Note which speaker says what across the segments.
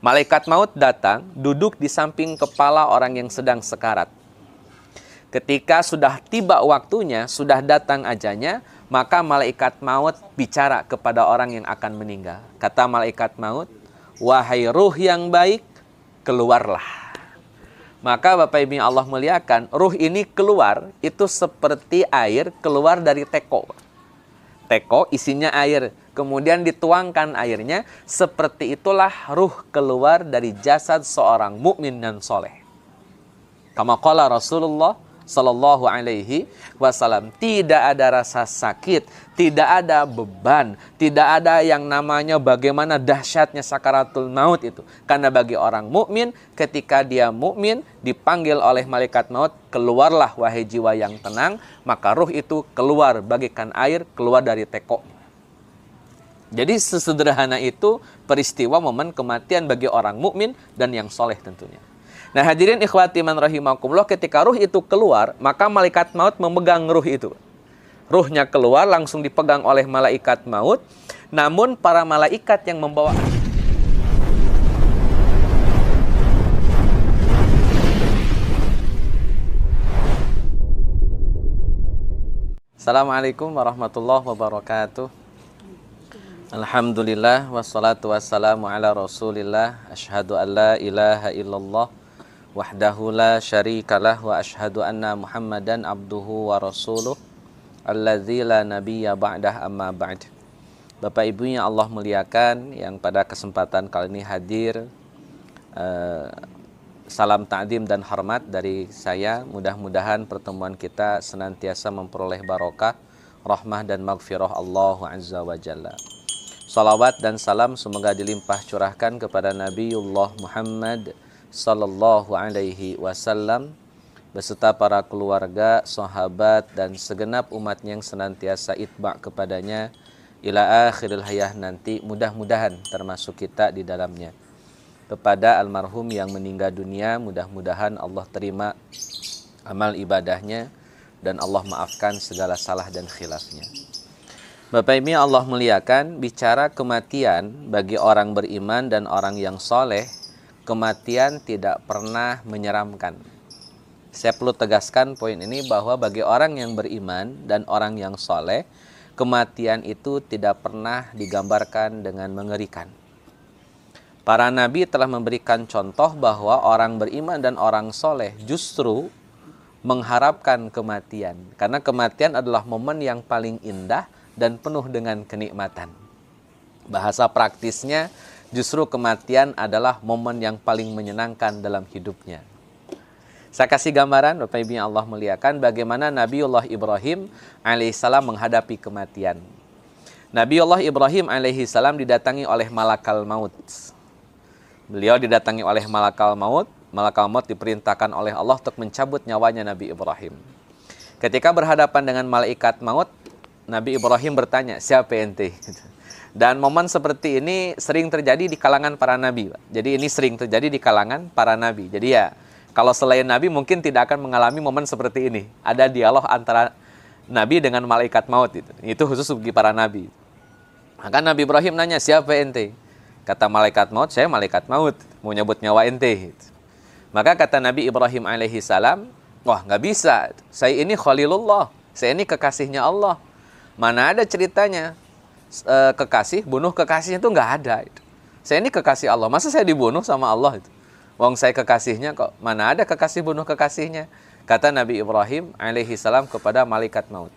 Speaker 1: Malaikat maut datang, duduk di samping kepala orang yang sedang sekarat. Ketika sudah tiba waktunya, sudah datang ajalnya, maka malaikat maut bicara kepada orang yang akan meninggal. Kata malaikat maut, wahai ruh yang baik, keluarlah. Maka Bapak Ibu yang Allah muliakan, ruh ini keluar, itu seperti air keluar dari teko. Teko isinya air, kemudian dituangkan airnya, seperti itulah ruh keluar dari jasad seorang mukmin dan soleh. Kama qala Rasulullah Sallallahu alaihi wasallam, tidak ada rasa sakit, tidak ada beban, tidak ada yang namanya bagaimana dahsyatnya sakaratul maut itu. Karena bagi orang mukmin, ketika dia mukmin dipanggil oleh malaikat maut, keluarlah wahai jiwa yang tenang, maka ruh itu keluar bagaikan air keluar dari teko. Jadi sesederhana itu peristiwa momen kematian bagi orang mukmin dan yang soleh tentunya. Nah hadirin ikhwati man rahimakumullah, ketika ruh itu keluar, maka malaikat maut memegang ruh itu. Ruhnya keluar langsung dipegang oleh malaikat maut. Namun para malaikat yang membawa... Assalamualaikum warahmatullahi wabarakatuh. Alhamdulillah wassalatu wassalamu ala Rasulillah, asyhadu an la ilaha illallah wahdahu la syarikalah wa asyhadu anna Muhammadan abduhu wa rasuluh alladzi la nabiyya ba'dah amma ba'd. Bapak Ibu yang Allah muliakan, yang pada kesempatan kali ini hadir, salam ta'zim dan hormat dari saya. Mudah-mudahan pertemuan kita senantiasa memperoleh barokah, rahmah dan maghfirah Allah azza wa jalla. Salawat dan salam semoga dilimpah curahkan kepada Nabiullah Muhammad sallallahu alaihi wasallam beserta para keluarga, sahabat dan segenap umatnya yang senantiasa itba' kepadanya ila akhiril hayah nanti. Mudah-mudahan termasuk kita di dalamnya. Kepada almarhum yang meninggal dunia, mudah-mudahan Allah terima amal ibadahnya dan Allah maafkan segala salah dan khilafnya. Bapak Ibu Allah muliakan, bicara kematian bagi orang beriman dan orang yang soleh, kematian tidak pernah menyeramkan. Saya perlu tegaskan poin ini bahwa bagi orang yang beriman dan orang yang soleh, kematian itu tidak pernah digambarkan dengan mengerikan. Para nabi telah memberikan contoh bahwa orang beriman dan orang soleh justru mengharapkan kematian. Karena kematian adalah momen yang paling indah dan penuh dengan kenikmatan. Bahasa praktisnya, justru kematian adalah momen yang paling menyenangkan dalam hidupnya. Saya kasih gambaran, Bapak Ibu yang Allah muliakan, bagaimana Nabiullah Ibrahim alaihissalam menghadapi kematian. Nabiullah Ibrahim alaihissalam didatangi oleh malakal maut. Beliau didatangi oleh malakal maut. Malakal maut diperintahkan oleh Allah untuk mencabut nyawanya Nabi Ibrahim. Ketika berhadapan dengan malaikat maut, Nabi Ibrahim bertanya, siapa ente? Dan momen seperti ini sering terjadi di kalangan para nabi. Jadi ini sering terjadi di kalangan para nabi. Jadi ya, kalau selain nabi mungkin tidak akan mengalami momen seperti ini. Ada dialog antara nabi dengan malaikat maut. Itu khusus bagi para nabi. Maka Nabi Ibrahim nanya, siapa ente? Kata malaikat maut, saya malaikat maut, mau nyebut nyawa ente. Maka kata Nabi Ibrahim alaihi salam, wah nggak bisa, saya ini Khalilullah, saya ini kekasihnya Allah. Mana ada ceritanya kekasih bunuh kekasihnya, itu nggak ada. Saya ini kekasih Allah, masa saya dibunuh sama Allah itu? Wong saya kekasihnya kok, mana ada kekasih bunuh kekasihnya? Kata Nabi Ibrahim alaihi salam kepada malaikat maut.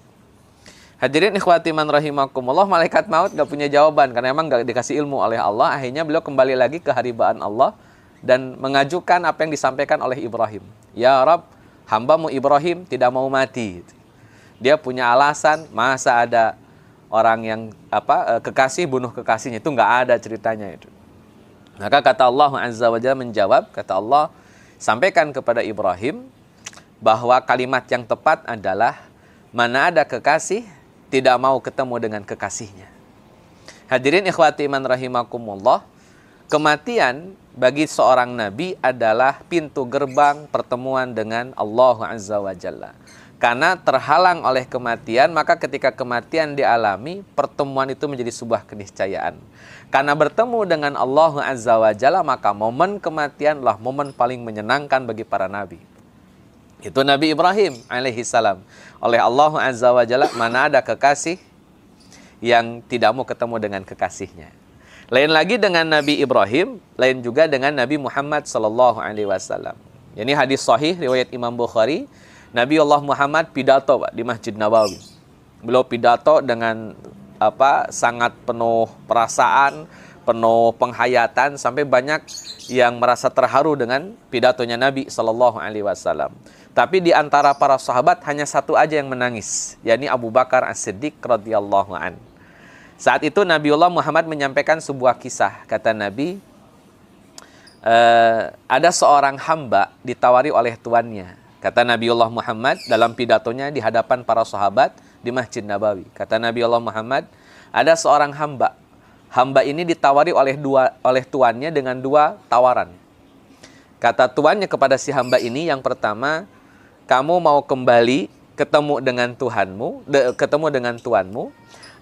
Speaker 1: Hadirin ikhwati man rahimakumullah, malaikat maut nggak punya jawaban karena memang nggak dikasih ilmu oleh Allah. Akhirnya beliau kembali lagi ke haribaan Allah dan mengajukan apa yang disampaikan oleh Ibrahim. Ya Rabb, hambamu Ibrahim tidak mau mati. Dia punya alasan, masa ada orang yang kekasih bunuh kekasihnya, itu nggak ada ceritanya itu. Maka kata Allah azza wa jalla menjawab, kata Allah, sampaikan kepada Ibrahim bahwa kalimat yang tepat adalah mana ada kekasih tidak mau ketemu dengan kekasihnya. Hadirin ikhwati man rahimakumullah, kematian bagi seorang nabi adalah pintu gerbang pertemuan dengan Allah azza wa jalla. Karena terhalang oleh kematian, maka ketika kematian dialami, pertemuan itu menjadi sebuah keniscayaan. Karena bertemu dengan Allah Azza wa Jalla, maka momen kematianlah momen paling menyenangkan bagi para nabi. Itu Nabi Ibrahim alaihi salam. Oleh Allah Azza wa Jalla, mana ada kekasih yang tidak mau ketemu dengan kekasihnya. Lain lagi dengan Nabi Ibrahim, lain juga dengan Nabi Muhammad sallallahu alaihi wasallam. Ini hadis sahih riwayat Imam Bukhari. Nabi Allah Muhammad pidato Pak, di Masjid Nabawi. Beliau pidato dengan sangat penuh perasaan, penuh penghayatan, sampai banyak yang merasa terharu dengan pidatonya Nabi sallallahu alaihi wasallam. Tapi di antara para sahabat hanya satu aja yang menangis, yakni Abu Bakar As-Siddiq radhiyallahu an. Saat itu Nabiullah Muhammad menyampaikan sebuah kisah. Kata Nabi, ada seorang hamba ditawari oleh tuannya. Kata Nabiullah Muhammad dalam pidatonya di hadapan para sahabat di Masjid Nabawi. Kata Nabiullah Muhammad, ada seorang hamba. Hamba ini ditawari oleh tuannya dengan dua tawaran. Kata tuannya kepada si hamba ini, yang pertama, kamu mau kembali ketemu dengan tuanmu,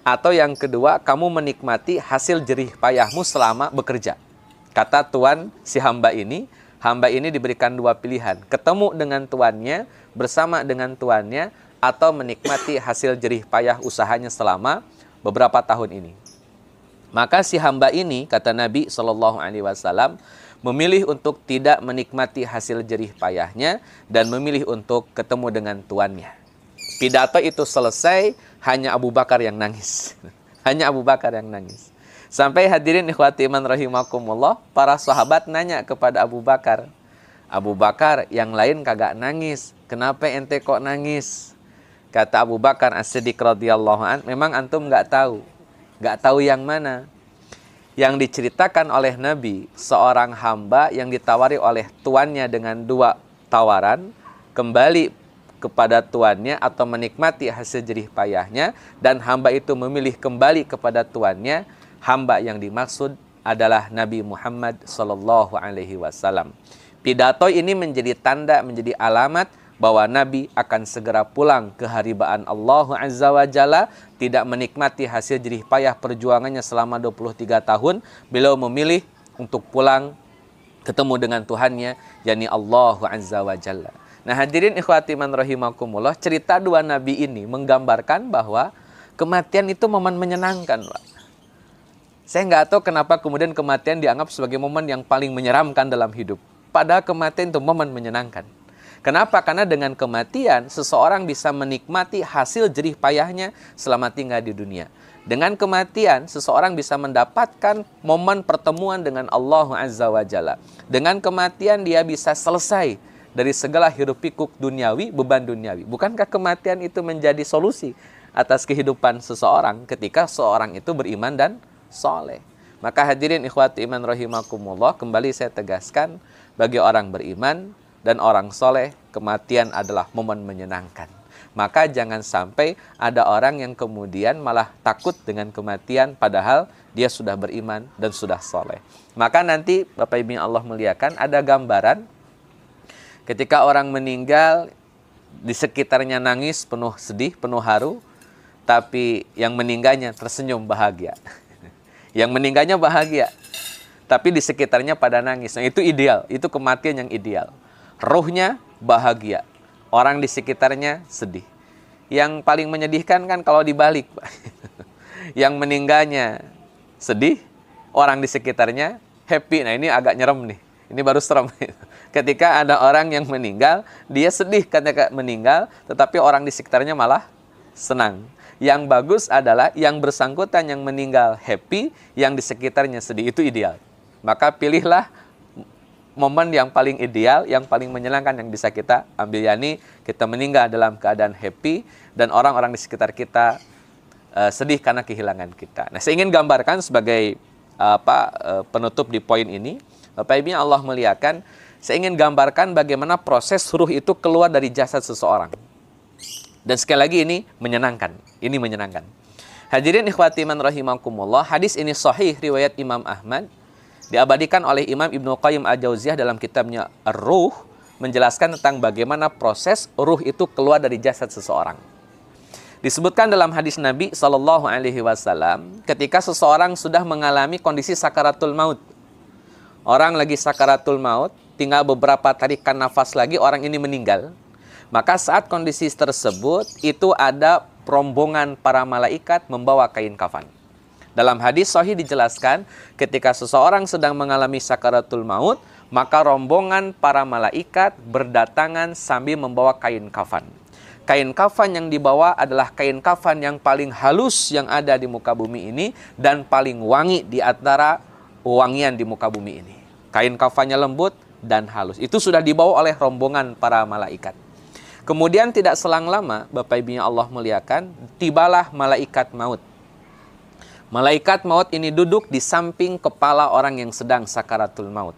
Speaker 1: atau yang kedua, kamu menikmati hasil jerih payahmu selama bekerja. Kata tuan si hamba ini diberikan dua pilihan, ketemu dengan tuannya, bersama dengan tuannya, atau menikmati hasil jerih payah usahanya selama beberapa tahun ini. Maka si hamba ini, kata Nabi SAW, memilih untuk tidak menikmati hasil jerih payahnya dan memilih untuk ketemu dengan tuannya. Pidato itu selesai, hanya Abu Bakar yang nangis. Hanya Abu Bakar yang nangis. Sampai hadirin ikhwati iman rahimakumullah, para sahabat nanya kepada Abu Bakar. Abu Bakar, yang lain kagak nangis. Kenapa ente kok nangis? Kata Abu Bakar As-Siddiq radhiyallahu an, memang antum nggak tahu. Nggak tahu yang mana. Yang diceritakan oleh Nabi, seorang hamba yang ditawari oleh tuannya dengan dua tawaran, kembali kepada tuannya atau menikmati hasil jerih payahnya, dan hamba itu memilih kembali kepada tuannya. Hamba yang dimaksud adalah Nabi Muhammad sallallahu alaihi wasallam. Pidato ini menjadi tanda, menjadi alamat bahwa Nabi akan segera pulang ke haribaan Allah Azza wa Jalla, tidak menikmati hasil jerih payah perjuangannya selama 23 tahun. Beliau memilih untuk pulang ketemu dengan Tuhannya, yakni Allah Azza wa Jalla. Nah hadirin ikhwati man rahimakumullah, cerita dua nabi ini menggambarkan bahwa kematian itu momen menyenangkan, Pak. Saya nggak tahu kenapa kemudian kematian dianggap sebagai momen yang paling menyeramkan dalam hidup. Padahal kematian itu momen menyenangkan. Kenapa? Karena dengan kematian, seseorang bisa menikmati hasil jerih payahnya selama tinggal di dunia. Dengan kematian, seseorang bisa mendapatkan momen pertemuan dengan Allah Azza wa Jalla. Dengan kematian, dia bisa selesai dari segala hiruk pikuk duniawi, beban duniawi. Bukankah kematian itu menjadi solusi atas kehidupan seseorang ketika seorang itu beriman dan soleh? Maka hadirin ikhwati iman rahimakumullah, kembali saya tegaskan, bagi orang beriman dan orang soleh, kematian adalah momen menyenangkan. Maka jangan sampai ada orang yang kemudian malah takut dengan kematian, padahal dia sudah beriman dan sudah soleh. Maka nanti Bapak Ibu yang Allah muliakan, ada gambaran ketika orang meninggal, di sekitarnya nangis, penuh sedih, penuh haru, tapi yang meninggalnya tersenyum bahagia. Yang meninggalnya bahagia, tapi di sekitarnya pada nangis. Nah itu ideal, itu kematian yang ideal. Ruhnya bahagia, orang di sekitarnya sedih. Yang paling menyedihkan kan kalau dibalik, Pak. Yang meninggalnya sedih, orang di sekitarnya happy. Nah ini agak nyerem nih, ini baru serem. Ketika ada orang yang meninggal, dia sedih ketika meninggal, tetapi orang di sekitarnya malah senang. Yang bagus adalah yang bersangkutan yang meninggal happy, yang di sekitarnya sedih. Itu ideal. Maka pilihlah momen yang paling ideal, yang paling menyenangkan yang bisa kita ambil, yakni kita meninggal dalam keadaan happy dan orang-orang di sekitar kita sedih karena kehilangan kita. Nah, saya ingin gambarkan sebagai penutup di poin ini, Bapak Ibu yang Allah muliakan, saya ingin gambarkan bagaimana proses ruh itu keluar dari jasad seseorang. Dan sekali lagi ini menyenangkan. Ini menyenangkan. Hadirin ikhwati man rahimakumullah, hadis ini sahih riwayat Imam Ahmad, diabadikan oleh Imam Ibnu Qayyim Al-Jauziyah dalam kitabnya Ar-Ruh, menjelaskan tentang bagaimana proses ruh itu keluar dari jasad seseorang. Disebutkan dalam hadis Nabi Shallallahu Alaihi Wasallam, ketika seseorang sudah mengalami kondisi sakaratul maut, orang lagi sakaratul maut, tinggal beberapa tarikan nafas lagi orang ini meninggal. Maka saat kondisi tersebut itu ada rombongan para malaikat membawa kain kafan. Dalam hadis sahih dijelaskan, ketika seseorang sedang mengalami sakaratul maut, maka rombongan para malaikat berdatangan sambil membawa kain kafan. Kain kafan yang dibawa adalah kain kafan yang paling halus yang ada di muka bumi ini dan paling wangi di antara wangian di muka bumi ini. Kain kafannya lembut dan halus. Itu sudah dibawa oleh rombongan para malaikat. Kemudian tidak selang lama, Bapak Ibu yang Allah muliakan, tibalah malaikat maut. Malaikat maut ini duduk di samping kepala orang yang sedang sakaratul maut.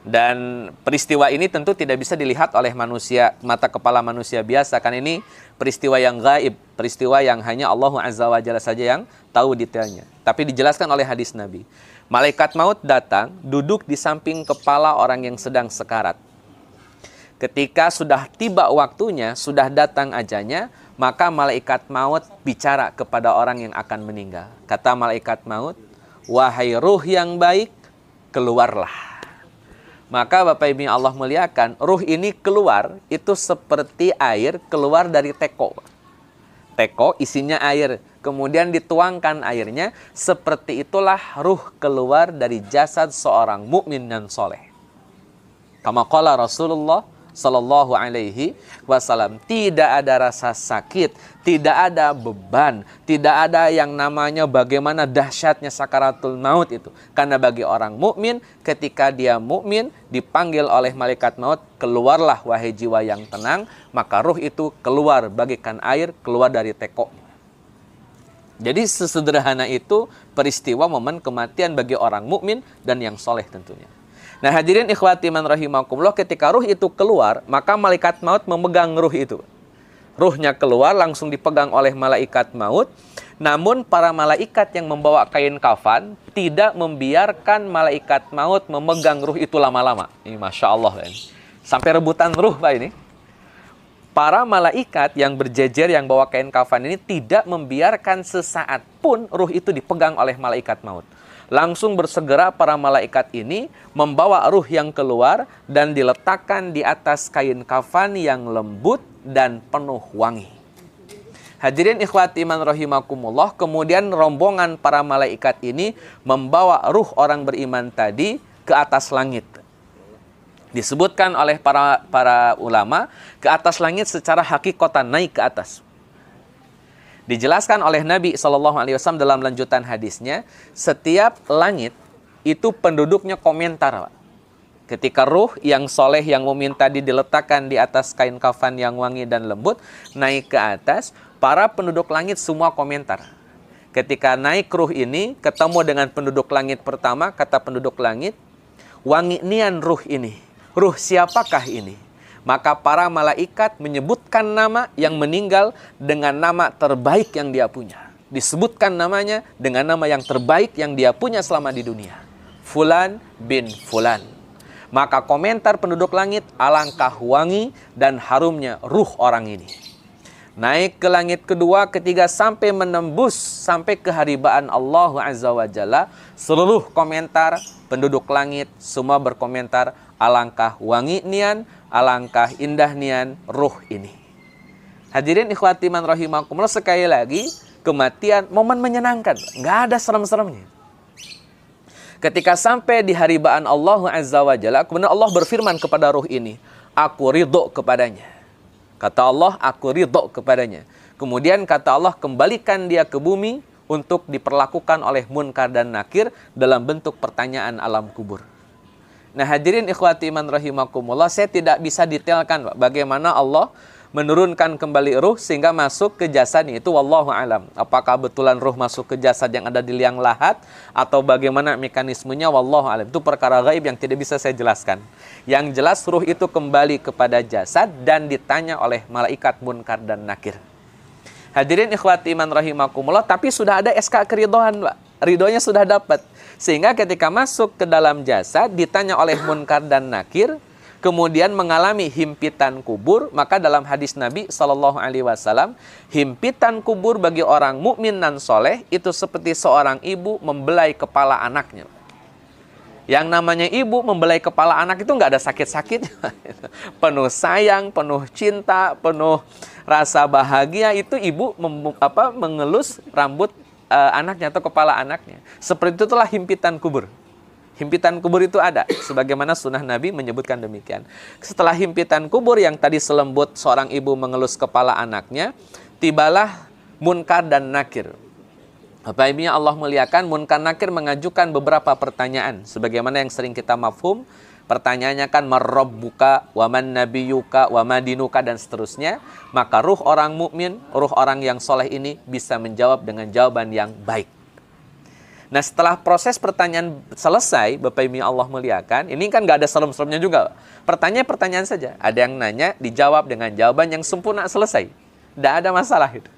Speaker 1: Dan peristiwa ini tentu tidak bisa dilihat oleh manusia, mata kepala manusia biasa. Kan ini peristiwa yang gaib, peristiwa yang hanya Allah Azza wa Jalla saja yang tahu detailnya. Tapi dijelaskan oleh hadis Nabi. Malaikat maut datang, duduk di samping kepala orang yang sedang sekarat. Ketika sudah tiba waktunya, sudah datang ajalnya, maka malaikat maut bicara kepada orang yang akan meninggal. Kata malaikat maut, wahai ruh yang baik, keluarlah. Maka Bapak Ibu yang Allah muliakan, ruh ini keluar itu seperti air keluar dari teko. Teko isinya air, kemudian dituangkan airnya, seperti itulah ruh keluar dari jasad seorang mukmin dan soleh. Kama qala Rasulullah Sallallahu Alaihi Wasallam, tidak ada rasa sakit, tidak ada beban, tidak ada yang namanya bagaimana dahsyatnya sakaratul maut itu. Karena bagi orang mukmin, ketika dia mukmin dipanggil oleh malaikat maut, keluarlah wahai jiwa yang tenang, maka ruh itu keluar bagaikan air keluar dari teko. Jadi sesederhana itu peristiwa momen kematian bagi orang mukmin dan yang soleh tentunya. Nah hadirin ikhwati man rahimakumullah, ketika ruh itu keluar, maka malaikat maut memegang ruh itu. Ruhnya keluar langsung dipegang oleh malaikat maut. Namun para malaikat yang membawa kain kafan tidak membiarkan malaikat maut memegang ruh itu lama-lama. Ini Masya Allah. Sampai rebutan ruh Pak ini. Para malaikat yang berjejer yang bawa kain kafan ini tidak membiarkan sesaat pun ruh itu dipegang oleh malaikat maut. Langsung bersegera para malaikat ini membawa ruh yang keluar dan diletakkan di atas kain kafan yang lembut dan penuh wangi. Hadirin ikhwati man rahimakumullah, kemudian rombongan para malaikat ini membawa ruh orang beriman tadi ke atas langit. Disebutkan oleh para ulama, ke atas langit secara hakikatan naik ke atas. Dijelaskan oleh Nabi SAW dalam lanjutan hadisnya, setiap langit itu penduduknya komentar. Pak. Ketika ruh yang soleh, yang mumin tadi diletakkan di atas kain kafan yang wangi dan lembut, naik ke atas, para penduduk langit semua komentar. Ketika naik ruh ini, ketemu dengan penduduk langit pertama, kata penduduk langit, wangi nian ruh ini, ruh siapakah ini? Maka para malaikat menyebutkan nama yang meninggal dengan nama terbaik yang dia punya. Disebutkan namanya dengan nama yang terbaik yang dia punya selama di dunia. Fulan bin Fulan. Maka komentar penduduk langit, alangkah wangi dan harumnya ruh orang ini. Naik ke langit kedua, ketiga, sampai menembus, sampai keharibaan Allah Azza wa Jalla. Seluruh komentar penduduk langit semua berkomentar, alangkah wangi nian, alangkah indah nian ruh ini. Hadirin ikhwati man rahimakumullah, sekali lagi kematian momen menyenangkan, nggak ada serem-seremnya. Ketika sampai di haribaan Allah Azza wa Jalla, kemudian Allah berfirman kepada ruh ini, aku ridho kepadanya. Kata Allah, aku ridho kepadanya. Kemudian kata Allah, kembalikan dia ke bumi untuk diperlakukan oleh Munkar dan Nakir dalam bentuk pertanyaan alam kubur. Nah hadirin ikhwati man rahimakumullah, saya tidak bisa detailkan bagaimana Allah menurunkan kembali ruh sehingga masuk ke jasadnya, itu wallahu alam. Apakah betulan ruh masuk ke jasad yang ada di liang lahat atau bagaimana mekanismenya, wallahu alam. Itu perkara gaib yang tidak bisa saya jelaskan. Yang jelas ruh itu kembali kepada jasad dan ditanya oleh malaikat Munkar dan Nakir. Hadirin ikhwati man rahimakumullah, tapi sudah ada SK keridhaan, Pak. Ridhonya sudah dapat. Sehingga ketika masuk ke dalam jasad ditanya oleh Munkar dan Nakir, kemudian mengalami himpitan kubur, maka dalam hadis Nabi Shallallahu Alaihi Wasallam, himpitan kubur bagi orang mukmin dan soleh itu seperti seorang ibu membelai kepala anaknya. Yang namanya ibu membelai kepala anak itu nggak ada sakit-sakitnya. Penuh sayang, penuh cinta, penuh rasa bahagia, itu ibu mengelus rambut anaknya atau kepala anaknya. Seperti itulah himpitan kubur. Himpitan kubur itu ada, sebagaimana sunnah Nabi menyebutkan demikian. Setelah himpitan kubur yang tadi selembut seorang ibu mengelus kepala anaknya, tibalah Munkar dan Nakir. Bapak Ibu yang Allah muliakan, Munkar Nakir mengajukan beberapa pertanyaan, sebagaimana yang sering kita mafhum. Pertanyaannya kan marrabbuka, waman nabiyuka, wamadinuka, dan seterusnya. Maka ruh orang mukmin, ruh orang yang soleh ini bisa menjawab dengan jawaban yang baik. Nah, setelah proses pertanyaan selesai, Bapak Ibu yang Allah muliakan, ini kan nggak ada serem-seremnya juga. Pertanyaan saja. Ada yang nanya, dijawab dengan jawaban yang sempurna, selesai. Tidak ada masalah itu.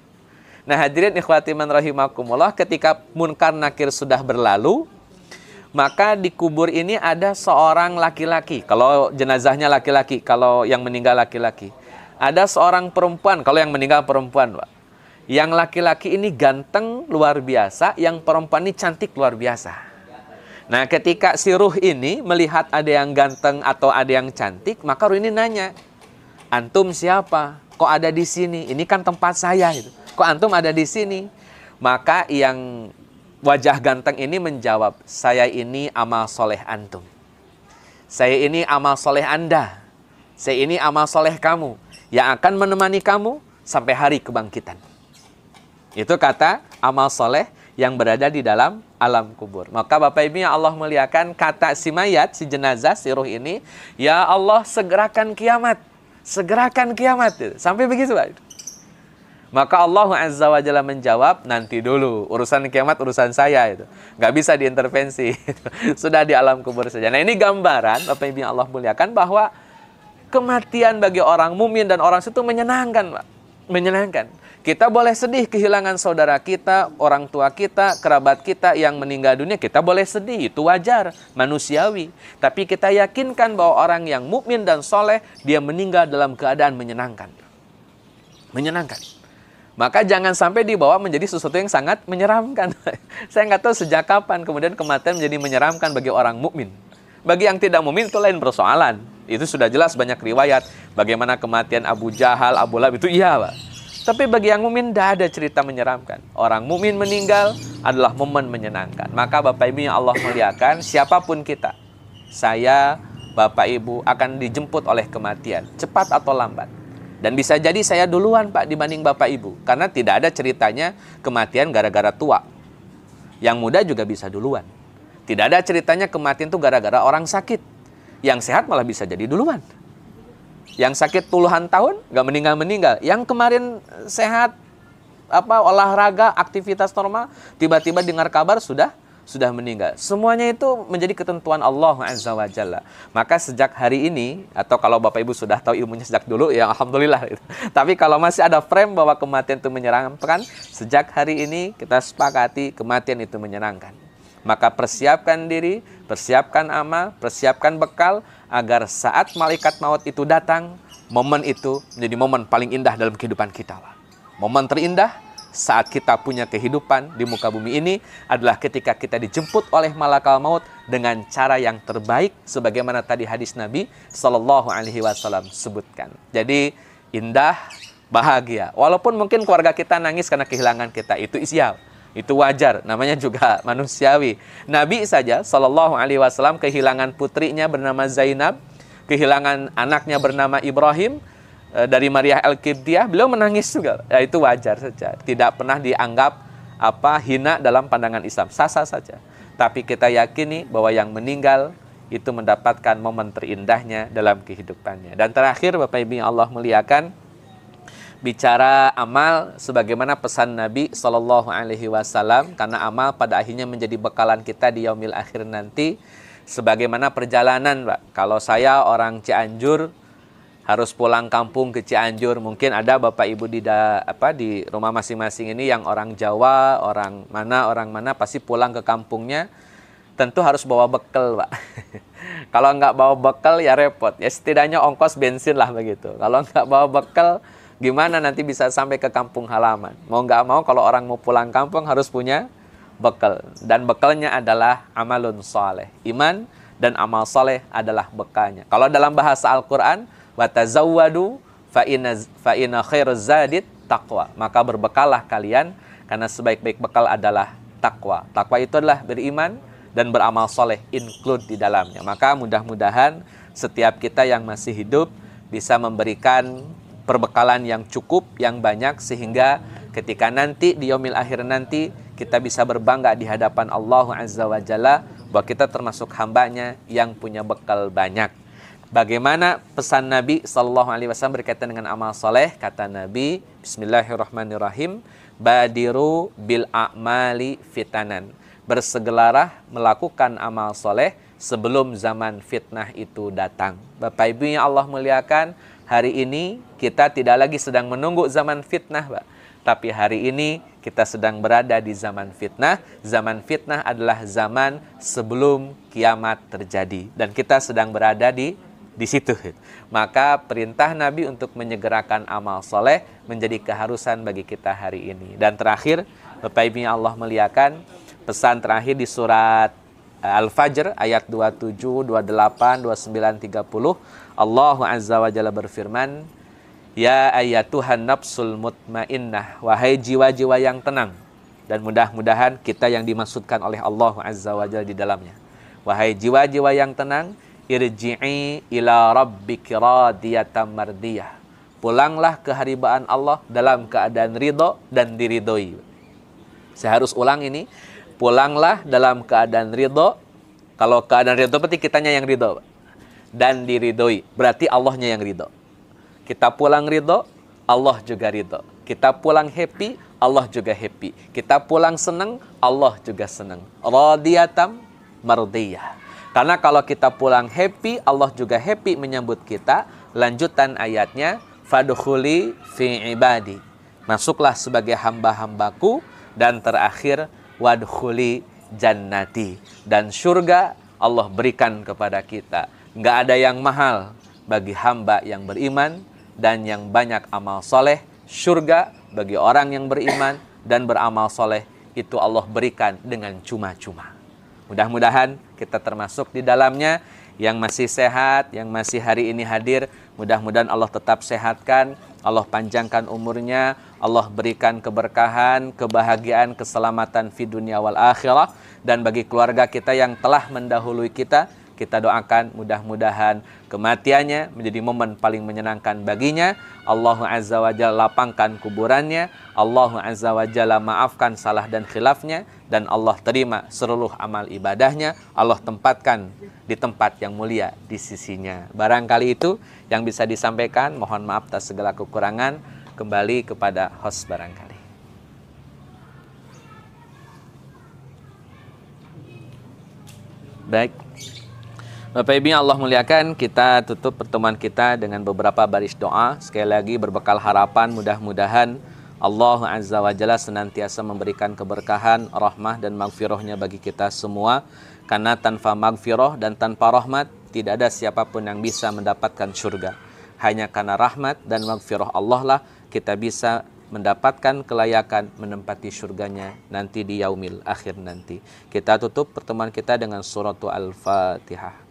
Speaker 1: Nah, hadirin ikhwati man rahimakumullah, ketika Munkar Nakir sudah berlalu, maka di kubur ini ada seorang laki-laki. Kalau jenazahnya laki-laki, kalau yang meninggal laki-laki. Ada seorang perempuan, kalau yang meninggal perempuan, Pak. Yang laki-laki ini ganteng luar biasa, yang perempuan ini cantik luar biasa. Nah, ketika si ruh ini melihat ada yang ganteng atau ada yang cantik, maka ruh ini nanya, antum siapa? Kok ada di sini? Ini kan tempat saya. Kok antum ada di sini? Maka yang wajah ganteng ini menjawab, saya ini amal soleh antum. Saya ini amal soleh anda. Saya ini amal soleh kamu, yang akan menemani kamu sampai hari kebangkitan. Itu kata amal soleh yang berada di dalam alam kubur. Maka Bapak Ibu yang Allah muliakan, kata si mayat, si jenazah, si ruh ini, ya Allah segerakan kiamat. Segerakan kiamat. Sampai begitu, Pak. Maka Allah Azza wa Jalla menjawab, nanti dulu, urusan kiamat urusan saya itu. Nggak bisa diintervensi. Sudah di alam kubur saja. Nah, ini gambaran, Bapak Ibu yang Allah muliakan, bahwa kematian bagi orang mukmin dan orang itu menyenangkan, Pak. Menyenangkan. Kita boleh sedih kehilangan saudara kita, orang tua kita, kerabat kita yang meninggal dunia. Kita boleh sedih, itu wajar, manusiawi. Tapi kita yakinkan bahwa orang yang mukmin dan soleh, dia meninggal dalam keadaan menyenangkan. Menyenangkan. Maka jangan sampai dibawa menjadi sesuatu yang sangat menyeramkan. Saya nggak tahu sejak kapan kemudian kematian menjadi menyeramkan bagi orang mukmin. Bagi yang tidak mukmin itu lain persoalan. Itu sudah jelas banyak riwayat. Bagaimana kematian Abu Jahal, Abu Lahab, itu iya, Pak. Tapi bagi yang mukmin tidak ada cerita menyeramkan. Orang mukmin meninggal adalah momen menyenangkan. Maka Bapak Ibu yang Allah muliakan, siapapun kita, saya, Bapak Ibu akan dijemput oleh kematian, cepat atau lambat. Dan bisa jadi saya duluan, Pak, dibanding Bapak Ibu. Karena tidak ada ceritanya kematian gara-gara tua. Yang muda juga bisa duluan. Tidak ada ceritanya kematian itu gara-gara orang sakit. Yang sehat malah bisa jadi duluan. Yang sakit puluhan tahun nggak meninggal-meninggal. Yang kemarin sehat, olahraga, aktivitas normal, tiba-tiba dengar kabar sudah meninggal. Semuanya itu menjadi ketentuan Allah Azza wa Jalla. Maka sejak hari ini, atau kalau Bapak Ibu sudah tahu ilmunya sejak dulu, ya alhamdulillah. Tapi kalau masih ada frame bahwa kematian itu menyenangkan, sejak hari ini kita sepakati kematian itu menyenangkan. Maka persiapkan diri, persiapkan amal, persiapkan bekal, agar saat malaikat maut itu datang, momen itu menjadi momen paling indah dalam kehidupan kita. Momen terindah saat kita punya kehidupan di muka bumi ini adalah ketika kita dijemput oleh malaikat maut dengan cara yang terbaik, sebagaimana tadi hadis Nabi Sallallahu Alaihi Wasallam sebutkan. Jadi indah, bahagia. Walaupun mungkin keluarga kita nangis karena kehilangan kita, itu isyal. Itu wajar, namanya juga manusiawi. Nabi saja Sallallahu Alaihi Wasallam kehilangan putrinya bernama Zainab, kehilangan anaknya bernama Ibrahim dari Maria Al-Qibtiyah, beliau menangis juga. Ya, itu wajar saja, tidak pernah dianggap hina dalam pandangan Islam, sah-sah saja. Tapi kita yakini bahwa yang meninggal itu mendapatkan momen terindahnya dalam kehidupannya. Dan terakhir, Bapak Ibu yang Allah muliakan, bicara amal sebagaimana pesan Nabi Sallallahu Alaihi Wasallam, karena amal pada akhirnya menjadi bekalan kita di yaumil akhir nanti. Sebagaimana perjalanan, Pak. Kalau saya orang Cianjur harus pulang kampung ke Cianjur, mungkin ada Bapak Ibu di rumah masing-masing ini yang orang Jawa, orang mana pasti pulang ke kampungnya tentu harus bawa bekal, Pak. Kalau nggak bawa bekal ya repot. Ya setidaknya ongkos bensin lah begitu. Kalau nggak bawa bekal, gimana nanti bisa sampai ke kampung halaman? Mau nggak mau kalau orang mau pulang kampung harus punya bekal. Dan bekalnya adalah amalun saleh. Iman dan amal saleh adalah bekalnya. Kalau dalam bahasa Al-Quran, watazawwadu fa inna khairuz zadit taqwa. Maka berbekallah kalian karena sebaik-baik bekal adalah takwa. Takwa itu adalah beriman dan beramal soleh, include di dalamnya. Maka mudah-mudahan setiap kita yang masih hidup bisa memberikan perbekalan yang cukup, yang banyak, sehingga ketika nanti di yaumil akhir nanti kita bisa berbangga di hadapan Allah Azza wa Jalla bahwa kita termasuk hambanya yang punya bekal banyak. Bagaimana pesan Nabi SAW berkaitan dengan amal soleh? Kata Nabi, Bismillahirrahmanirrahim, badiru bil a'mali fitanan. Bersegeralah melakukan amal soleh sebelum zaman fitnah itu datang. Bapak Ibu yang Allah muliakan, hari ini kita tidak lagi sedang menunggu zaman fitnah, Pak. Tapi hari ini kita sedang berada di zaman fitnah. Zaman fitnah adalah zaman sebelum kiamat terjadi. Dan kita sedang berada di situ. Maka perintah Nabi untuk menyegerakan amal soleh menjadi keharusan bagi kita hari ini. Dan terakhir, Bapak Ibu yang Allah muliakan, pesan terakhir di surat Al-Fajr ayat 27, 28, 29, 30. Allah Azza wa Jalla berfirman, Ya ayyatuhan nafsul mutmainnah, wahai jiwa-jiwa yang tenang. Dan mudah-mudahan kita yang dimaksudkan oleh Allah Azza wa Jalla di dalamnya. Wahai jiwa-jiwa yang tenang, irji'i ila rabbiki radiyatan mardiyah. Pulanglah ke haribaan Allah dalam keadaan ridho dan diridhoi. Saya harus ulang ini. Pulanglah dalam keadaan ridho. Kalau keadaan ridho berarti kitanya yang ridho. Dan diridhoi. Berarti Allahnya yang ridho. Kita pulang ridho, Allah juga ridho. Kita pulang happy, Allah juga happy. Kita pulang senang, Allah juga senang. Radiyatam mardiyah. Karena kalau kita pulang happy, Allah juga happy menyambut kita. Lanjutan ayatnya, fadkhuli fi ibadi. Masuklah sebagai hamba-hambaku. Dan terakhir, wadkhuli jannati. Dan surga Allah berikan kepada kita. Nggak ada yang mahal bagi hamba yang beriman dan yang banyak amal soleh. Surga bagi orang yang beriman dan beramal soleh itu Allah berikan dengan cuma-cuma. Mudah-mudahan kita termasuk di dalamnya. Yang masih sehat, yang masih hari ini hadir, mudah-mudahan Allah tetap sehatkan, Allah panjangkan umurnya, Allah berikan keberkahan, kebahagiaan, keselamatan fi dunia wal akhirah. Dan bagi keluarga kita yang telah mendahului kita doakan mudah-mudahan kematiannya menjadi momen paling menyenangkan baginya. Allah Azza wa Jalla lapangkan kuburannya, Allah Azza wa Jalla maafkan salah dan khilafnya, dan Allah terima seluruh amal ibadahnya. Allah tempatkan di tempat yang mulia di sisinya. Barangkali itu yang bisa disampaikan. Mohon maaf atas segala kekurangan. Kembali kepada host barangkali. Baik, Bapak Ibu yang Allah muliakan, kita tutup pertemuan kita dengan beberapa baris doa. Sekali lagi berbekal harapan mudah-mudahan Allah Azza wa Jalla senantiasa memberikan keberkahan, rahmah dan maghfirahnya bagi kita semua. Karena tanpa maghfirah dan tanpa rahmat, tidak ada siapapun yang bisa mendapatkan surga. Hanya karena rahmat dan maghfirah Allah lah kita bisa mendapatkan kelayakan menempati surganya nanti di yaumil akhir nanti. Kita tutup pertemuan kita dengan surat Al-Fatihah.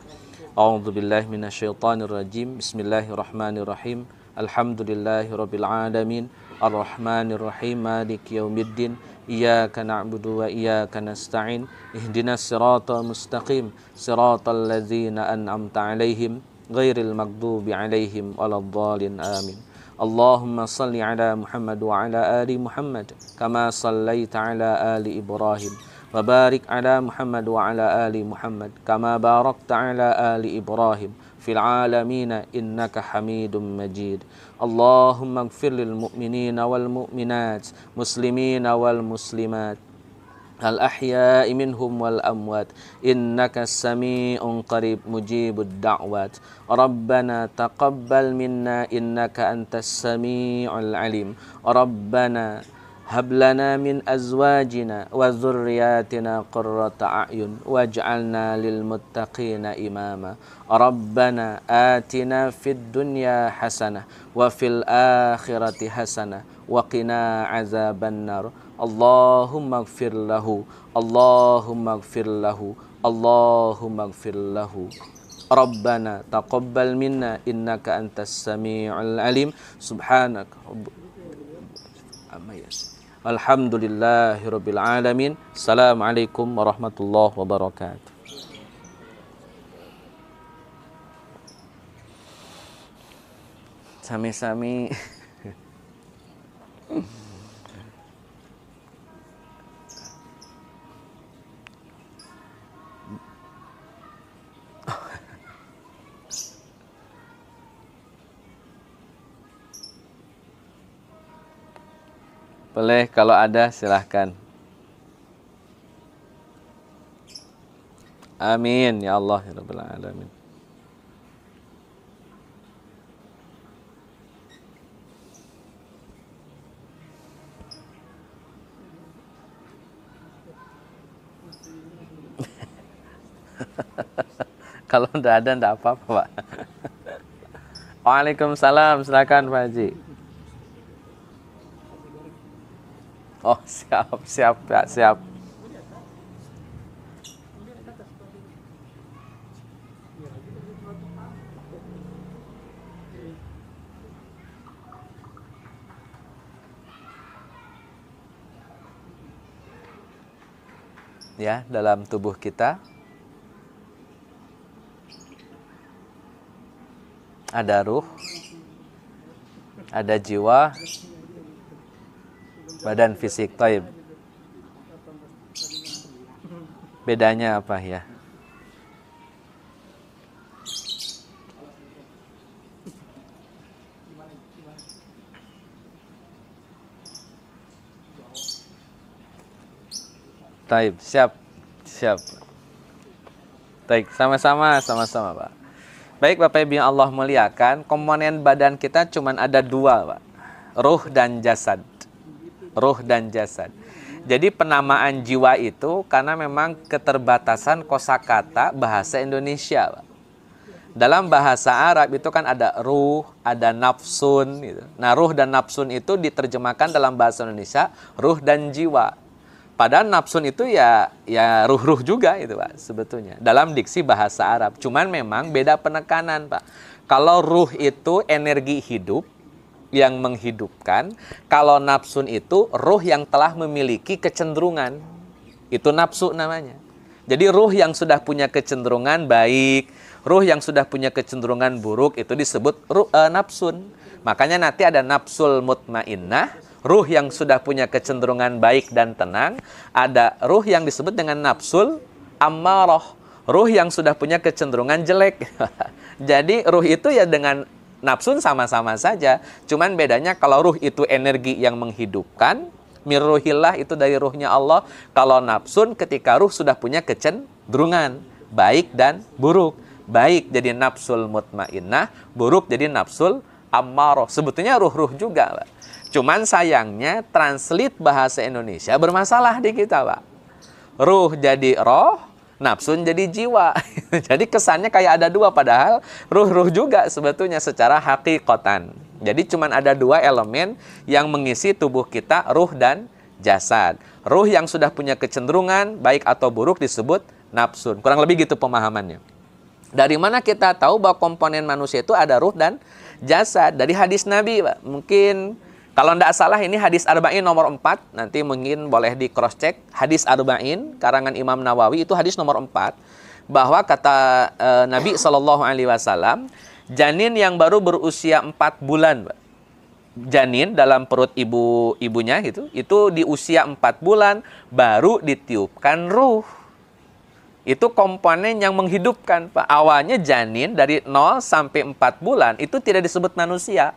Speaker 1: A'udzubillahi minasyaitonirrajim. Bismillahirrahmanirrahim. Alhamdulillahirabbil alamin. Ar-Rahmanir-Rahim. Maliki yaumiddin. Iyyaka na'budu wa iyyaka nasta'in. Ihdinas siratal mustaqim. Siratal ladzina an'amta 'alaihim ghairil maghdubi 'alaihim waladdallin. Amin. Allahumma salli ala Muhammad wa ala ali Muhammad kama sallaita ala ali Ibrahim wa barik ala Muhammad wa ala ali Muhammad kama barakta ala ali Ibrahim fil alamin innaka Hamidum Majid. Allahumma ighfir lil mu'minina wal mu'minat, muslimina wal muslimat, al-ahya'i minhum wal amwat, innaka sami'un qarib mujibud da'wat. Rabbana taqabbal minna innaka antas sami'ul alim. Rabbana هب لنا من أزواجنا وذرياتنا قرة أعين واجعلنا للمتقين إماما ربنا آتنا في الدنيا حسنة وفي الآخرة حسنة وقنا عذاب النار اللهم اغفر له اللهم اغفر له اللهم اغفر له ربنا تقبل منا إنك أنت السميع العليم سبحانك Alhamdulillahirabbil alamin. Assalamualaikum warahmatullahi wabarakatuh. Sami-sami. Boleh, kalau ada silahkan. Amin ya Allah ya Rabbal alamin. Kalau tidak ada tidak apa-apa, Pak. Waalaikumsalam, silakan Pak Haji. Oh, siap Pak, siap. Ya, dalam tubuh kita ada ruh, ada jiwa, badan fisik. Taib. Bedanya apa ya? Taib, siap. Baik, sama-sama Pak. Baik Bapak Ibu yang Allah muliakan, komponen badan kita cuma ada dua, Pak. Ruh dan jasad. Ruh dan jasad. Jadi penamaan jiwa itu karena memang keterbatasan kosakata bahasa Indonesia, Pak. Dalam bahasa Arab itu kan ada ruh, ada nafsun gitu. Nah, ruh dan nafsun itu diterjemahkan dalam bahasa Indonesia ruh dan jiwa. Padahal nafsun itu ya ruh-ruh juga itu, Pak, sebetulnya. Dalam diksi bahasa Arab. Cuman memang beda penekanan, Pak. Kalau ruh itu energi hidup yang menghidupkan, kalau nafsun itu ruh yang telah memiliki kecenderungan. Itu nafsu namanya. Jadi ruh yang sudah punya kecenderungan baik, ruh yang sudah punya kecenderungan buruk itu disebut nafsun. Makanya nanti ada nafsul mutmainnah, ruh yang sudah punya kecenderungan baik dan tenang. Ada ruh yang disebut dengan nafsul ammarah, ruh yang sudah punya kecenderungan jelek. Jadi ruh itu ya dengan nafsun sama-sama saja. Cuman bedanya kalau ruh itu energi yang menghidupkan, mirruhillah itu dari ruhnya Allah. Kalau nafsun ketika ruh sudah punya kecenderungan baik dan buruk. Baik jadi nafsul mutmainnah, buruk jadi nafsul ammarah. Sebetulnya ruh-ruh juga, Pak. Cuman sayangnya translate bahasa Indonesia bermasalah di kita, Pak. Ruh jadi roh, nafsun jadi jiwa. Jadi kesannya kayak ada dua, padahal ruh-ruh juga sebetulnya secara hakikatan. Jadi cuman ada dua elemen yang mengisi tubuh kita, ruh dan jasad. Ruh yang sudah punya kecenderungan baik atau buruk disebut nafsun. Kurang lebih gitu pemahamannya. Dari mana kita tahu bahwa komponen manusia itu ada ruh dan jasad? Dari hadis Nabi, Pak. Mungkin kalau tidak salah ini hadis Arba'in nomor 4. Nanti mungkin boleh di cross check. Hadis Arba'in karangan Imam Nawawi itu hadis nomor 4. Bahwa kata Nabi SAW, janin yang baru berusia 4 bulan, Pak. Janin dalam perut ibunya itu di usia 4 bulan baru ditiupkan ruh. Itu komponen yang menghidupkan, Pak. Awalnya janin dari 0 sampai 4 bulan itu tidak disebut manusia.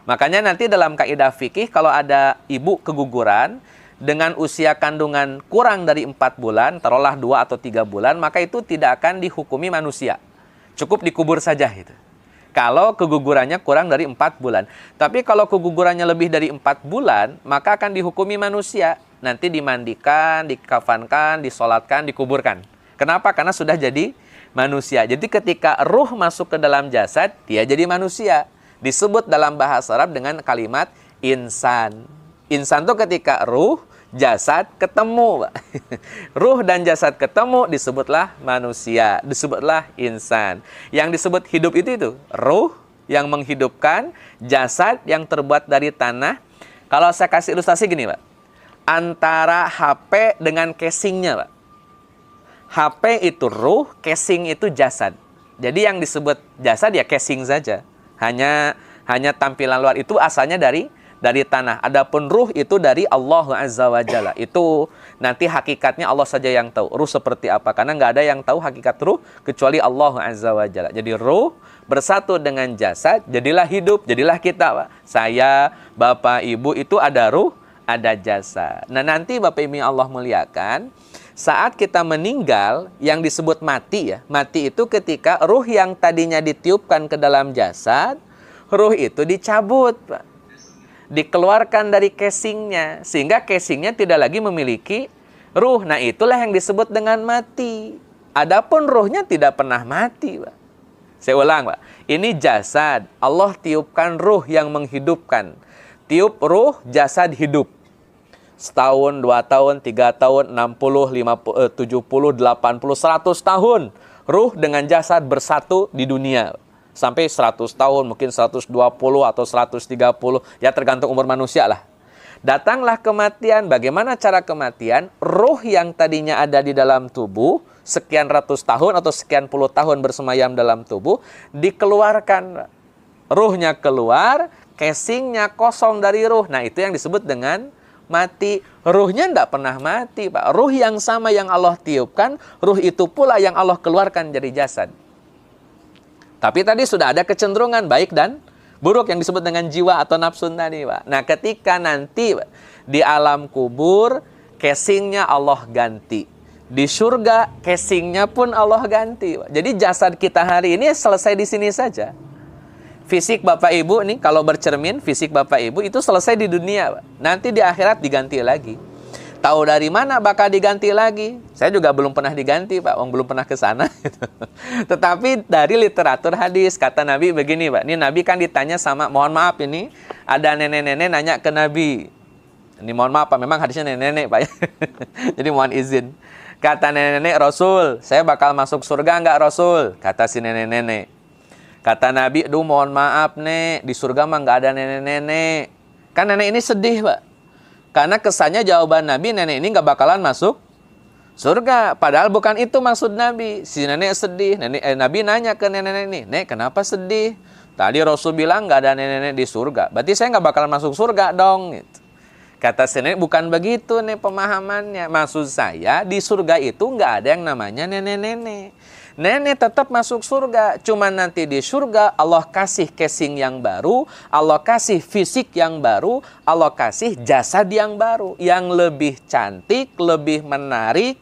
Speaker 1: Makanya nanti dalam kaidah fikih kalau ada ibu keguguran dengan usia kandungan kurang dari 4 bulan, taruhlah 2 atau 3 bulan, maka itu tidak akan dihukumi manusia. Cukup dikubur saja gitu. Kalau kegugurannya kurang dari 4 bulan. Tapi kalau kegugurannya lebih dari 4 bulan, maka akan dihukumi manusia. Nanti dimandikan, dikafankan, disolatkan, dikuburkan. Kenapa? Karena sudah jadi manusia. Jadi ketika ruh masuk ke dalam jasad, dia jadi manusia. Disebut dalam bahasa Arab dengan kalimat insan. Insan itu ketika ruh, jasad ketemu. Ruh dan jasad ketemu disebutlah manusia, disebutlah insan. Yang disebut hidup itu ruh yang menghidupkan, jasad yang terbuat dari tanah. Kalau saya kasih ilustrasi gini, Pak. Antara HP dengan casingnya, Pak. HP itu ruh, casing itu jasad. Jadi yang disebut jasad ya casing saja. Hanya tampilan luar itu asalnya dari tanah. Adapun ruh itu dari Allah Azza wa Jalla. Itu nanti hakikatnya Allah saja yang tahu. Ruh seperti apa? Karena nggak ada yang tahu hakikat ruh kecuali Allah Azza wa Jalla. Jadi ruh bersatu dengan jasad, jadilah hidup, jadilah kita, Pak. Saya, Bapak, Ibu itu ada ruh, ada jasad. Nah nanti Bapak Ibu Allah muliakan, saat kita meninggal yang disebut mati ya. Mati itu ketika ruh yang tadinya ditiupkan ke dalam jasad, ruh itu dicabut, Pak. Dikeluarkan dari casingnya, sehingga casingnya tidak lagi memiliki ruh. Nah itulah yang disebut dengan mati. Adapun ruhnya tidak pernah mati, Pak. Saya ulang, Pak. Ini jasad, Allah tiupkan ruh yang menghidupkan. Tiup ruh, jasad hidup. Setahun, 2 tahun, 3 tahun, 60, 50, 70, 80, 100 tahun. Ruh dengan jasad bersatu di dunia. Sampai 100 tahun, mungkin 120 atau 130, ya tergantung umur manusia lah. Datanglah kematian. Bagaimana cara kematian? Ruh yang tadinya ada di dalam tubuh, sekian ratus tahun atau sekian puluh tahun bersemayam dalam tubuh, dikeluarkan. Ruhnya keluar, casingnya kosong dari ruh. Nah itu yang disebut dengan mati. Ruhnya tidak pernah mati, Pak. Ruh yang sama yang Allah tiupkan, ruh itu pula yang Allah keluarkan dari jasad. Tapi tadi sudah ada kecenderungan baik dan buruk yang disebut dengan jiwa atau nafsu tadi, Pak. Nah, ketika nanti Pak, di alam kubur, casingnya Allah ganti. Di surga, casingnya pun Allah ganti, Pak. Jadi jasad kita hari ini selesai di sini saja. Fisik Bapak Ibu nih, kalau bercermin, fisik Bapak Ibu itu selesai di dunia, Pak. Nanti di akhirat diganti lagi. Tahu dari mana bakal diganti lagi? Saya juga belum pernah diganti, Pak. Belum pernah ke sana. Tetapi dari literatur hadis, kata Nabi begini, Pak. Ini Nabi kan ditanya sama, mohon maaf ini, ada nenek-nenek nanya ke Nabi. Ini mohon maaf, Pak. Memang hadisnya nenek-nenek, Pak. Jadi mohon izin. Kata nenek-nenek, Rasul, saya bakal masuk surga enggak, Rasul? Kata si nenek-nenek. Kata Nabi, aduh mohon maaf, Nek. Di surga mah enggak ada nenek-nenek. Kan nenek ini sedih, Pak. Karena kesannya jawaban Nabi, nenek ini nggak bakalan masuk surga. Padahal bukan itu maksud Nabi. Si nenek sedih. Nabi nanya ke nenek ini, Nek kenapa sedih? Tadi Rasul bilang nggak ada nenek-nenek di surga. Berarti saya nggak bakalan masuk surga dong. Gitu. Kata si nenek, bukan begitu nih pemahamannya. Maksud saya di surga itu nggak ada yang namanya nenek-nenek. Nenek tetap masuk surga, cuma nanti di surga Allah kasih casing yang baru, Allah kasih fisik yang baru, Allah kasih jasad yang baru, yang lebih cantik, lebih menarik.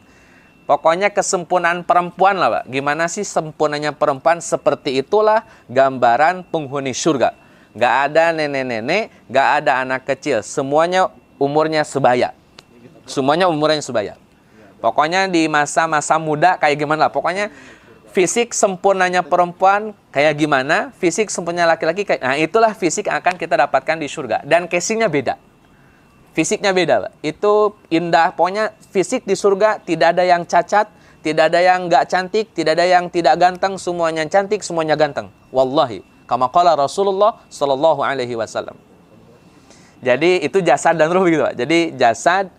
Speaker 1: Pokoknya kesempurnaan perempuan lah, Pak. Gimana sih sempurnanya perempuan? Seperti itulah gambaran penghuni surga. Gak ada nenek-nenek, gak ada anak kecil, semuanya umurnya sebaya. Semuanya umurnya sebaya. Pokoknya di masa-masa muda kayak gimana lah. Pokoknya fisik sempurnanya perempuan kayak gimana, fisik sempurna laki-laki kayak, nah itulah fisik yang akan kita dapatkan di surga. Dan casingnya beda. Fisiknya beda, Pak. Itu indah. Pokoknya fisik di surga tidak ada yang cacat, tidak ada yang nggak cantik, tidak ada yang tidak ganteng, semuanya cantik, semuanya ganteng. Wallahi. Kama qala Rasulullah sallallahu alaihi wasallam. Jadi itu jasad dan ruh gitu, Pak. Jadi jasad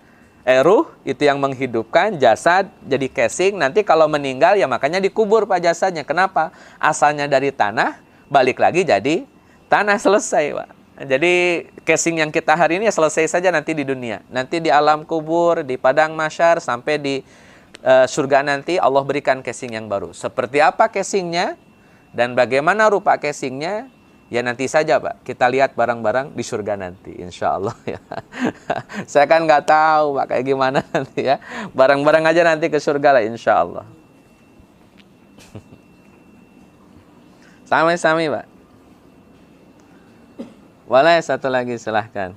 Speaker 1: ruh itu yang menghidupkan, jasad jadi casing. Nanti kalau meninggal ya makanya dikubur, Pak, jasadnya. Kenapa? Asalnya dari tanah, balik lagi jadi tanah, selesai, Pak. Jadi casing yang kita hari ini ya selesai saja nanti di dunia. Nanti di alam kubur, di padang mahsyar, sampai di surga nanti Allah berikan casing yang baru. Seperti apa casingnya dan bagaimana rupa casingnya? Ya nanti saja, Pak. Kita lihat barang-barang di surga nanti, insya Allah ya. Saya kan nggak tahu, Pak, kayak gimana nanti ya. Barang-barang aja nanti ke surga lah, insya Allah. Sami-sami, Pak. Boleh satu lagi, silahkan.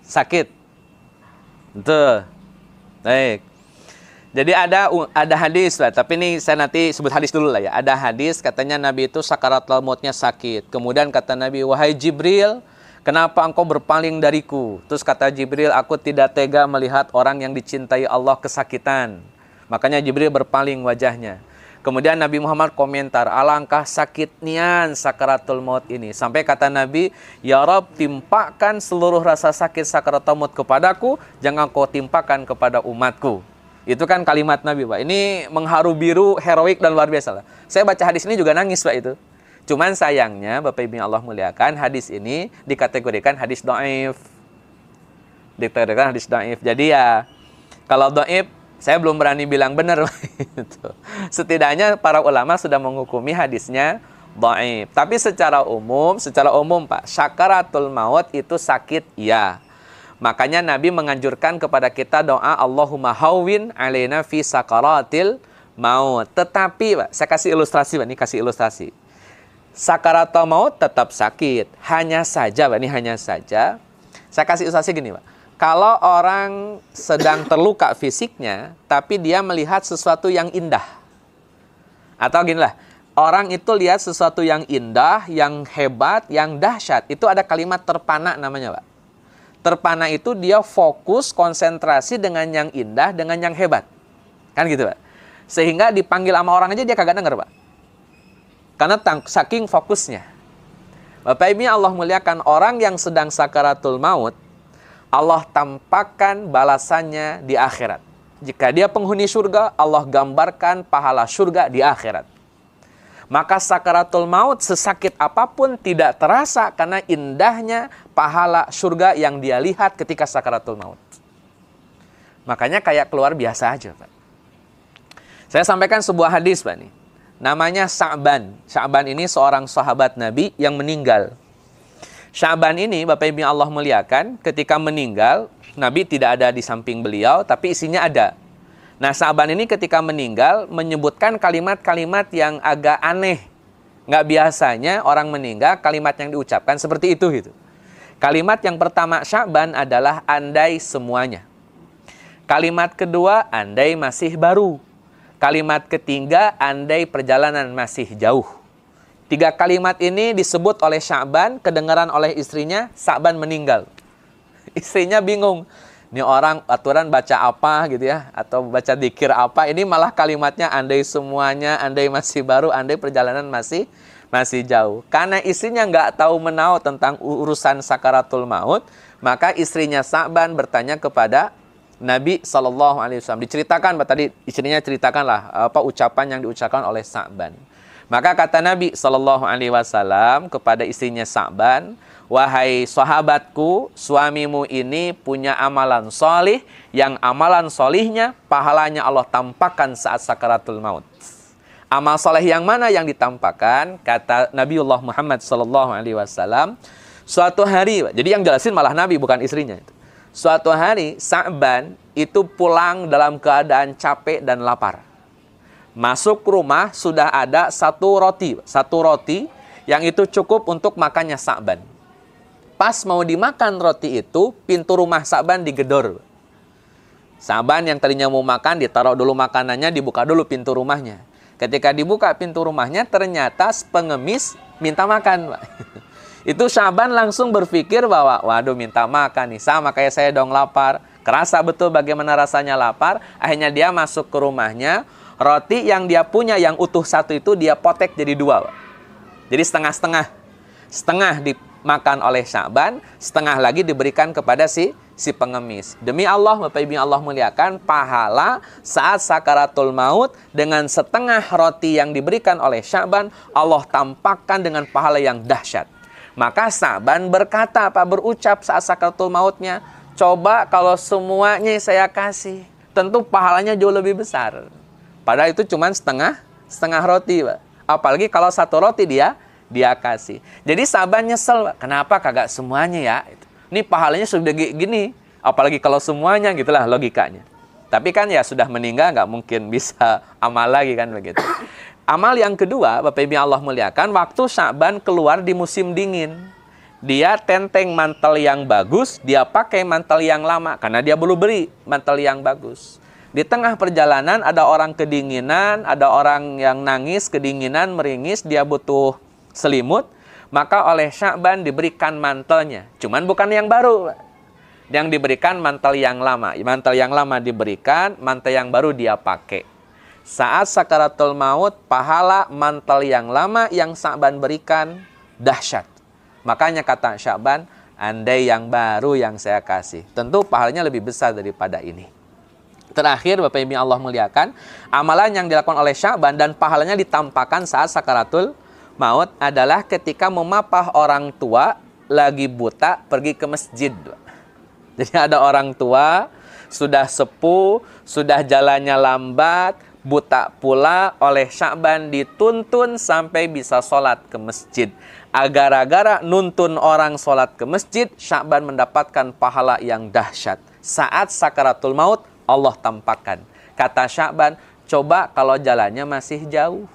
Speaker 1: Sakit. Betul. Baik. Jadi ada hadis lah, tapi ini saya nanti sebut hadis dulu lah ya. Ada hadis katanya Nabi itu sakaratul mautnya sakit. Kemudian kata Nabi, "Wahai Jibril, kenapa engkau berpaling dariku?" Terus kata Jibril, "Aku tidak tega melihat orang yang dicintai Allah kesakitan." Makanya Jibril berpaling wajahnya. Kemudian Nabi Muhammad komentar, "Alangkah sakitnya sakaratul maut ini." Sampai kata Nabi, "Ya Rabb, timpakan seluruh rasa sakit sakaratul maut kepadaku, jangan kau timpakan kepada umatku." Itu kan kalimat Nabi, Pak. Ini mengharu biru, heroik dan luar biasa lah. Saya baca hadis ini juga nangis, Pak, itu. Cuman sayangnya, Bapak Ibu yang Allah muliakan, hadis ini dikategorikan hadis dhaif. Dikategorikan hadis dhaif. Jadi ya, kalau dhaif, saya belum berani bilang benar. Setidaknya para ulama sudah menghukumi hadisnya dhaif. Tapi secara umum, Pak, sakaratul maut itu sakit, ya. Makanya Nabi menganjurkan kepada kita doa Allahumma hawwin alaina fi sakaratil maut. Tetapi, Pak, saya kasih ilustrasi, Pak. Ini kasih ilustrasi. Sakaratul maut tetap sakit. Hanya saja, Pak, ini hanya saja. Saya kasih ilustrasi gini, Pak. Kalau orang sedang terluka fisiknya, tapi dia melihat sesuatu yang indah. Atau ginilah, orang itu lihat sesuatu yang indah, yang hebat, yang dahsyat. Itu ada kalimat terpana namanya, Pak. Terpana itu dia fokus, konsentrasi dengan yang indah, dengan yang hebat. Kan gitu, Pak. Sehingga dipanggil sama orang aja dia kagak denger, Pak. Karena saking fokusnya. Bapak Ibu Allah muliakan, orang yang sedang sakaratul maut, Allah tampakkan balasannya di akhirat. Jika dia penghuni surga, Allah gambarkan pahala surga di akhirat. Maka sakaratul maut sesakit apapun tidak terasa karena indahnya pahala surga yang dia lihat ketika sakaratul maut. Makanya kayak keluar biasa aja, Pak. Saya sampaikan sebuah hadis, Pak, nih. Namanya Sya'ban. Sya'ban ini seorang sahabat Nabi yang meninggal. Sya'ban ini, Bapak Ibu Allah muliakan, ketika meninggal, Nabi tidak ada di samping beliau, tapi isinya ada. Nah, Sya'ban ini ketika meninggal menyebutkan kalimat-kalimat yang agak aneh. Nggak biasanya orang meninggal kalimat yang diucapkan seperti itu gitu. Kalimat yang pertama Sya'ban adalah andai semuanya. Kalimat kedua, andai masih baru. Kalimat ketiga, andai perjalanan masih jauh. 3 kalimat ini disebut oleh Sya'ban, kedengaran oleh istrinya, Sya'ban meninggal. Istrinya bingung. Ini orang aturan baca apa gitu ya, atau baca dzikir apa, ini malah kalimatnya andai semuanya, andai masih baru, andai perjalanan masih jauh. Karena istrinya nggak tahu menau tentang urusan sakaratul maut, maka istrinya Sya'ban bertanya kepada Nabi SAW. Diceritakan, tadi istrinya ceritakanlah apa ucapan yang diucapkan oleh Sya'ban. Maka kata Nabi SAW kepada istrinya Sya'ban, "Wahai sahabatku, suamimu ini punya amalan solih, yang amalan solihnya pahalanya Allah tampakkan saat sakaratul maut." Amal soleh yang mana yang ditampakkan? Kata Nabiullah Muhammad SAW, suatu hari, jadi yang jelasin malah Nabi bukan istrinya. Suatu hari Sya'ban itu pulang dalam keadaan capek dan lapar. Masuk rumah sudah ada satu roti yang itu cukup untuk makannya Sya'ban. Pas mau dimakan roti itu, pintu rumah Sya'ban digedor. Sya'ban yang tadinya mau makan, ditaruh dulu makanannya, dibuka dulu pintu rumahnya. Ketika dibuka pintu rumahnya, ternyata pengemis minta makan, Pak. Itu Sya'ban langsung berpikir bahwa, waduh, minta makan nih, sama kayak saya dong lapar. Kerasa betul bagaimana rasanya lapar. Akhirnya dia masuk ke rumahnya, roti yang dia punya yang utuh satu itu dia potek jadi 2, Pak. Jadi setengah-setengah. Setengah dimakan oleh Sya'ban, setengah lagi diberikan kepada si pengemis. Demi Allah, Bapak Ibu Allah muliakan, pahala saat sakaratul maut dengan setengah roti yang diberikan oleh Sya'ban, Allah tampakkan dengan pahala yang dahsyat. Maka Sya'ban berkata, berucap saat sakaratul mautnya, "Coba kalau semuanya saya kasih, tentu pahalanya jauh lebih besar." Padahal itu cuma setengah roti, Pak. Apalagi kalau satu roti dia kasih. Jadi Sya'ban nyesel, Pak. Kenapa kagak semuanya ya? Ini pahalanya sudah gini. Apalagi kalau semuanya, gitulah logikanya. Tapi kan ya sudah meninggal, nggak mungkin bisa amal lagi kan begitu. Amal yang kedua, Bapak Ibu Allah muliakan, waktu Sya'ban keluar di musim dingin. Dia tenteng mantel yang bagus, dia pakai mantel yang lama, karena dia belum beli mantel yang bagus. Di tengah perjalanan ada orang kedinginan, ada orang yang nangis, kedinginan, meringis, dia butuh selimut. Maka oleh Sya'ban diberikan mantelnya. Cuman bukan yang baru, yang diberikan mantel yang lama. Mantel yang lama diberikan, mantel yang baru dia pakai. Saat sakaratul maut, pahala mantel yang lama yang Sya'ban berikan dahsyat. Makanya kata Sya'ban, andai yang baru yang saya kasih, tentu pahalanya lebih besar daripada ini. Terakhir, Bapak Ibu Allah muliakan, amalan yang dilakukan oleh Sya'ban dan pahalanya ditampakkan saat sakaratul maut adalah ketika memapah orang tua lagi buta pergi ke masjid. Jadi ada orang tua, sudah sepuh, sudah jalannya lambat, buta pula, oleh Sya'ban dituntun sampai bisa sholat ke masjid. Gara-gara nuntun orang sholat ke masjid, Sya'ban mendapatkan pahala yang dahsyat. Saat sakaratul maut, Allah tampakkan. Kata Sya'ban, coba kalau jalannya masih jauh,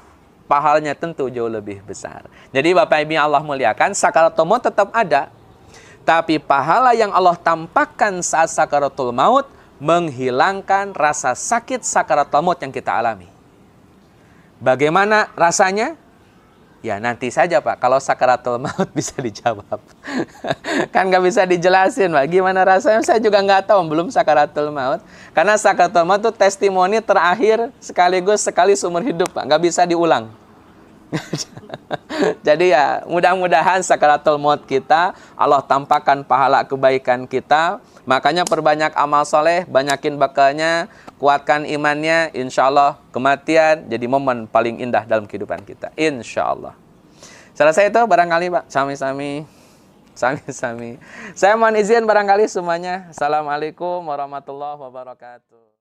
Speaker 1: pahalanya tentu jauh lebih besar. Jadi Bapak Ibu Allah muliakan, sakaratul maut tetap ada. Tapi pahala yang Allah tampakkan saat sakaratul maut menghilangkan rasa sakit sakaratul maut yang kita alami. Bagaimana rasanya? Ya nanti saja Pak, kalau sakaratul maut bisa dijawab. Kan nggak bisa dijelasin Pak, gimana rasanya saya juga nggak tahu, belum sakaratul maut. Karena sakaratul maut itu testimoni terakhir sekaligus sekali seumur hidup Pak, nggak bisa diulang. Jadi ya mudah-mudahan sakaratul maut kita Allah tampakkan pahala kebaikan kita. Makanya perbanyak amal soleh, banyakin bakalnya, kuatkan imannya, insya Allah kematian jadi momen paling indah dalam kehidupan kita, insya Allah. Selesai itu barangkali Pak, sami-sami. Saya mohon izin barangkali semuanya. Assalamualaikum warahmatullahi wabarakatuh.